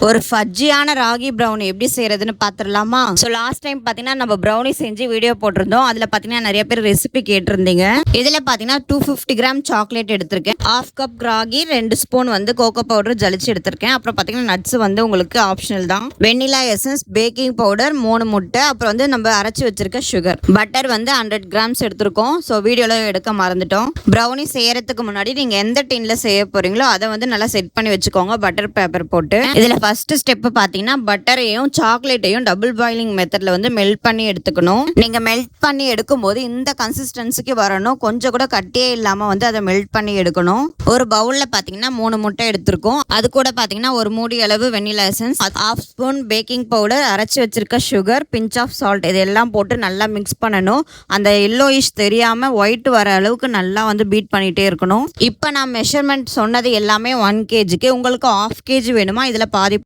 ஒரு ஃபஜ்ஜியான ராகி ப்ரௌனி எப்படி செய்யறதுன்னு பார்த்துடலாமா? ஸோ லாஸ்ட் டைம் பார்த்தீங்கன்னா நம்ம ப்ரௌனி செஞ்சு வீடியோ போட்டிருந்தோம். அதில் பார்த்தீங்கன்னா நிறைய பேர் ரெசிபி கேட்டிருந்தீங்க. இதில் பார்த்தீங்கன்னா 250 கிராம் சாக்லேட் எடுத்திருக்கேன். 1/2 கப் ராகி, 2 ஸ்பூன் வந்து கோகோ பவுடர் ஜலிச்சு எடுத்திருக்கேன். அப்புறம் பார்த்தீங்கன்னா நட்ஸ் வந்து உங்களுக்கு ஆப்ஷனல் தான். வெண்ணிலா எசன்ஸ், பேக்கிங் பவுடர் 3 முட்டை, அப்புறம் வந்து நம்ம அரைச்சி வச்சிருக்க சுகர், பட்டர் வந்து 100 கிராம்ஸ் எடுத்திருக்கோம். ஸோ வீடியோவில் எடுக்க மறந்துட்டோம். ப்ரௌனி செய்யறதுக்கு முன்னாடி நீங்கள் எந்த டின்ல செய்ய போறீங்களோ அதை வந்து நல்லா செட் பண்ணி வச்சுக்கோங்க, பட்டர் பேப்பர் போட்டு. இதில் ஃபர்ஸ்ட் ஸ்டெப் பார்த்தீங்கன்னா பட்டரையும் சாக்லேட்டையும் டபுள் பாயிலிங் மெத்தட்ல வந்து மெல்ட் பண்ணி எடுத்துக்கணும். நீங்க மெல்ட் பண்ணி எடுக்கும்போது இந்த கன்சிஸ்டன்சிக்கு வரணும், கொஞ்சம் கூட கட்டியே இல்லாம வந்து அதை மெல்ட் பண்ணி எடுக்கணும். ஒரு பவுல்ல பார்த்தீங்கன்னா 3 முட்டை எடுத்திருக்கோம். அது கூட பார்த்தீங்கன்னா ஒரு மூடி அளவு vanilla essence, 1/2 spoon baking powder, அரைச்சி வச்சிருக்க சுகர், பிஞ்ச் ஆஃப் சால்ட், இதெல்லாம் போட்டு நல்லா மிக்ஸ் பண்ணணும். அந்த எல்லோயிஷ் தெரியாம ஒயிட் வர அளவுக்கு நல்லா வந்து பீட் பண்ணிட்டே இருக்கணும். இப்போ நான் மெஷர்மெண்ட் சொன்னது எல்லாமே 1 kgக்கு. உங்களுக்கு 1/2 kg வேணுமா? இதில் பாதி